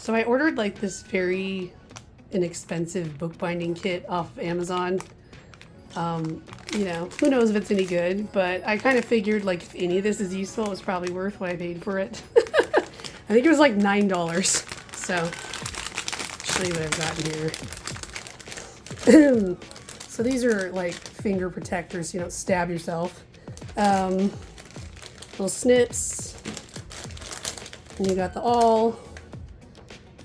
So I ordered like this very inexpensive bookbinding kit off of Amazon. You know, who knows if it's any good, but I kind of figured like if any of this is useful, it's probably worth what I paid for it. I think it was like $9. So I'll show you what I've got here. So these are like finger protectors, so you don't stab yourself. Little snips. And you got the awl.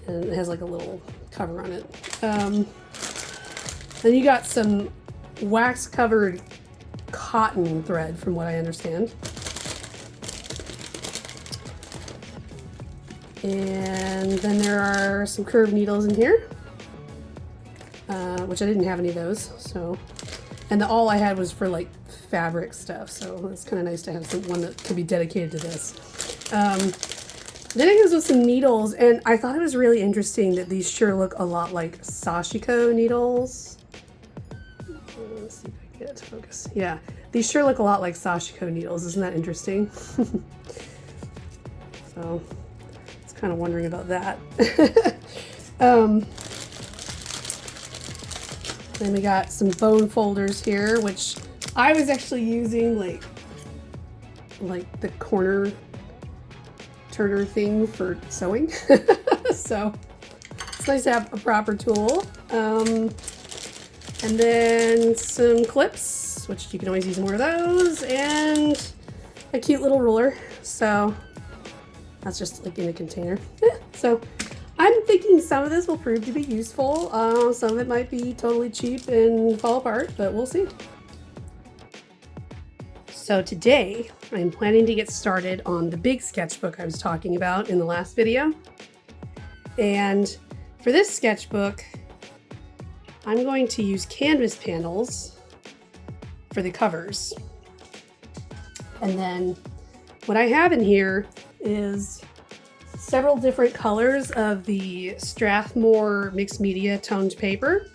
And it has like a little cover on it. Then you got some wax covered cotton thread from what I understand. And then there are some curved needles in here, which I didn't have any of those. So, and the awl I had was for like fabric stuff. So it's kind of nice to have one that could be dedicated to this. Then it comes with some needles, and I thought it was really interesting that these sure look a lot like Sashiko needles. Let's see if I can get it to focus. Yeah, these sure look a lot like Sashiko needles. Isn't that interesting? So, I was kind of wondering about that. Then we got some bone folders here, which I was actually using like the corner turner thing for sewing. So it's nice to have a proper tool. And then some clips, which you can always use more of those, and a cute little ruler. So that's just like in a container. So I'm thinking some of this will prove to be useful. Some of it might be totally cheap and fall apart, but we'll see. So today I'm planning to get started on the big sketchbook I was talking about in the last video. And for this sketchbook, I'm going to use canvas panels for the covers. And then what I have in here is several different colors of the Strathmore Mixed Media toned paper.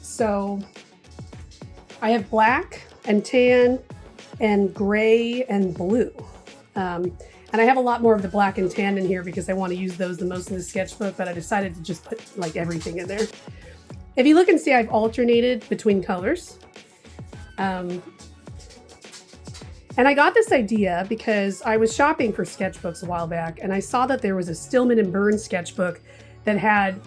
So I have black and tan and gray and blue. And I have a lot more of the black and tan in here because I want to use those the most in the sketchbook, but I decided to just put like everything in there. If you look and see, I've alternated between colors. And I got this idea because I was shopping for sketchbooks a while back, and I saw that there was a Stillman and Burns sketchbook that had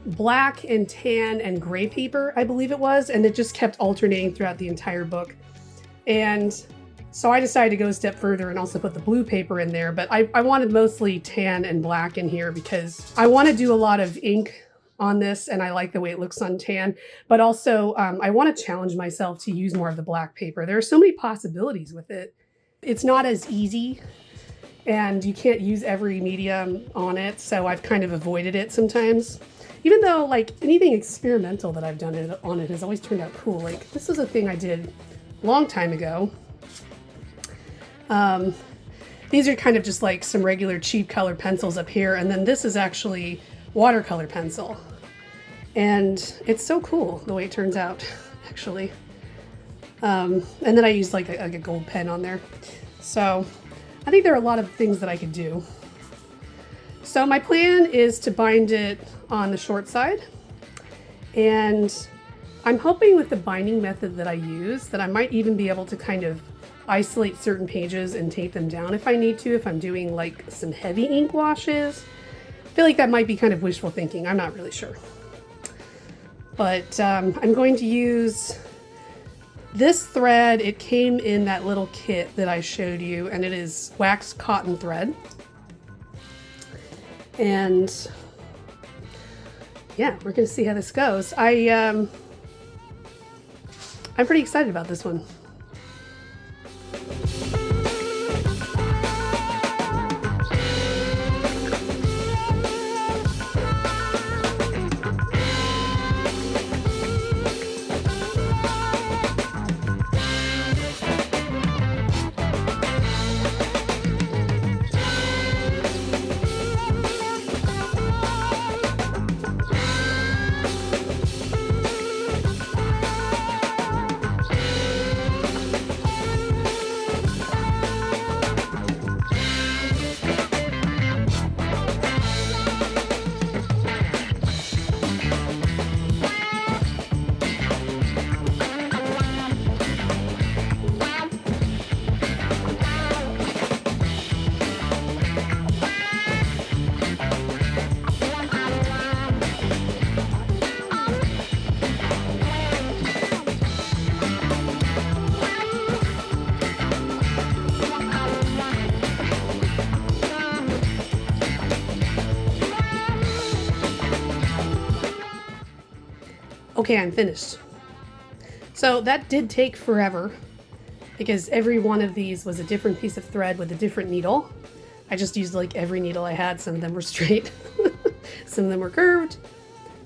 black and tan and gray paper, I believe it was, and it just kept alternating throughout the entire book. And so I decided to go a step further and also put the blue paper in there, but I wanted mostly tan and black in here because I want to do a lot of ink on this, and I like the way it looks on tan, but also I want to challenge myself to use more of the black paper. There are so many possibilities with it. It's not as easy, and you can't use every medium on it, so I've kind of avoided it sometimes. Even though like anything experimental that I've done on it has always turned out cool. Like this was a thing I did a long time ago. These are kind of just like some regular cheap color pencils up here, and then this is actually watercolor pencil, and it's so cool the way it turns out, actually. And then I used like a gold pen on there. So I think there are a lot of things that I could do. So my plan is to bind it on the short side, and I'm hoping with the binding method that I use that I might even be able to kind of isolate certain pages and tape them down if I need to, if I'm doing like some heavy ink washes. I feel like that might be kind of wishful thinking. I'm not really sure. But I'm going to use this thread. It came in that little kit that I showed you, and it is waxed cotton thread. And yeah, we're gonna see how this goes. I'm pretty excited about this one. Okay, I'm finished. So that did take forever because every one of these was a different piece of thread with a different needle. I just used like every needle I had. Some of them were straight, some of them were curved.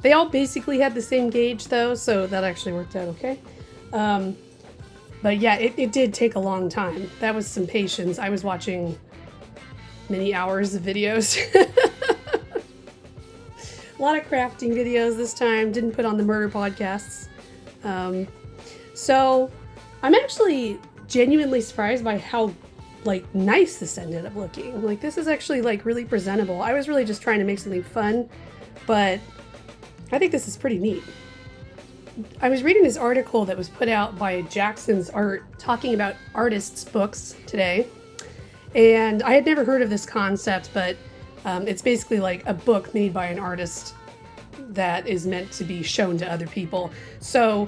They all basically had the same gauge though, so that actually worked out okay. But yeah, it did take a long time. That was some patience. I was watching many hours of videos. A lot of crafting videos this time. Didn't put on the murder podcasts. So I'm actually genuinely surprised by how like nice this ended up looking. Like this is actually like really presentable. I was really just trying to make something fun, but I think this is pretty neat. I was reading this article that was put out by Jackson's Art talking about artists' books today. And I had never heard of this concept, but it's basically like a book made by an artist that is meant to be shown to other people. So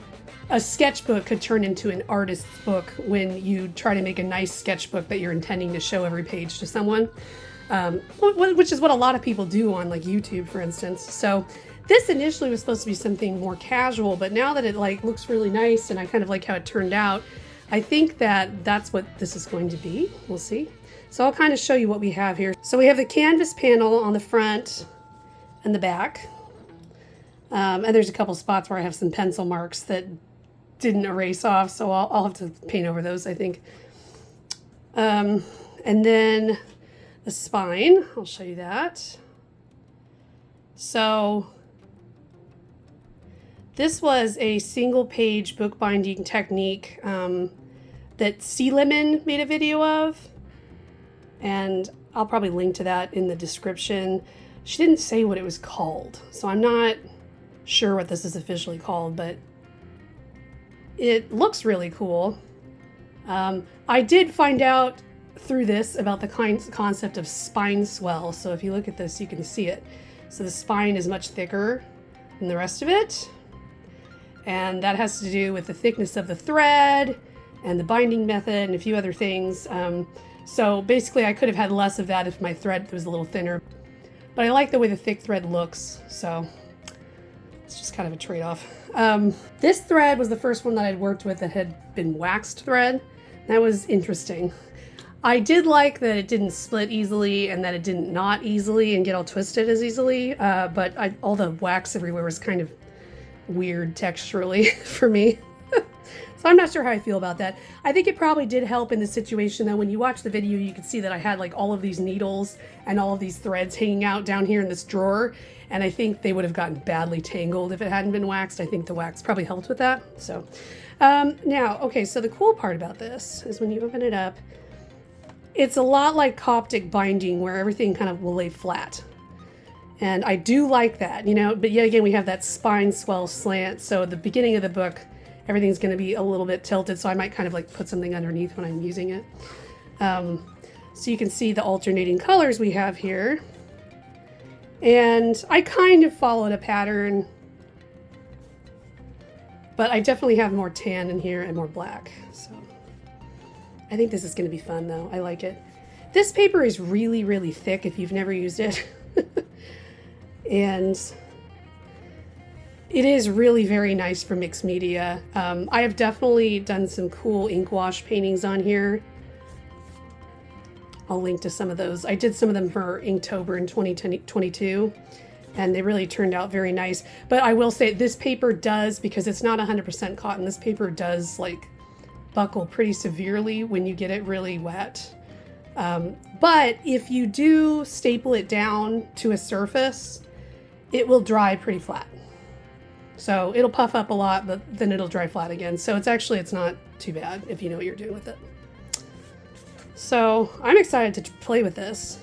a sketchbook could turn into an artist's book when you try to make a nice sketchbook that you're intending to show every page to someone, which is what a lot of people do on like YouTube, for instance. So this initially was supposed to be something more casual, but now that it like looks really nice and I kind of like how it turned out, I think that that's what this is going to be. We'll see. So I'll kind of show you what we have here. So we have the canvas panel on the front and the back. And there's a couple spots where I have some pencil marks that didn't erase off, so I'll have to paint over those, I think. And then the spine, I'll show you that. So this was a single page bookbinding technique that Sea Lemon made a video of. And I'll probably link to that in the description. She didn't say what it was called, so I'm not sure what this is officially called, but it looks really cool. I did find out through this about the concept of spine swell. So if you look at this, you can see it. So the spine is much thicker than the rest of it. And that has to do with the thickness of the thread and the binding method and a few other things. So basically I could have had less of that if my thread was a little thinner, but I like the way the thick thread looks. So it's just kind of a trade-off. This thread was the first one that I'd worked with that had been waxed thread. That was interesting. I did like that it didn't split easily and that it didn't knot easily and get all twisted as easily, but all the wax everywhere was kind of weird texturally for me. So I'm not sure how I feel about that. I think it probably did help in the situation though. When you watch the video, you can see that I had like all of these needles and all of these threads hanging out down here in this drawer. And I think they would have gotten badly tangled if it hadn't been waxed. I think the wax probably helped with that. So now, okay, so the cool part about this is when you open it up, it's a lot like Coptic binding where everything kind of will lay flat. And I do like that, you know, but yet again, we have that spine swell slant. So at the beginning of the book, everything's going to be a little bit tilted. So I might kind of like put something underneath when I'm using it. So you can see the alternating colors we have here. And I kind of followed a pattern, but I definitely have more tan in here and more black. So I think this is going to be fun though. I like it. This paper is really, really thick if you've never used it. And it is really very nice for mixed media. I have definitely done some cool ink wash paintings on here. I'll link to some of those. I did some of them for Inktober in 2022, and they really turned out very nice. But I will say this paper does, because it's not 100% cotton, this paper does like buckle pretty severely when you get it really wet. But if you do staple it down to a surface, it will dry pretty flat. So it'll puff up a lot, but then it'll dry flat again. So it's not too bad if you know what you're doing with it. So I'm excited to play with this.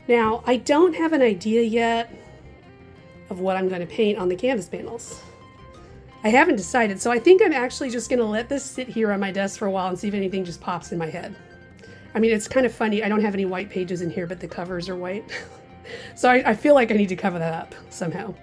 Now, I don't have an idea yet of what I'm going to paint on the canvas panels. I haven't decided, so I think I'm actually just going to let this sit here on my desk for a while and see if anything just pops in my head. I mean, it's kind of funny. I don't have any white pages in here, but the covers are white. So I feel like I need to cover that up somehow.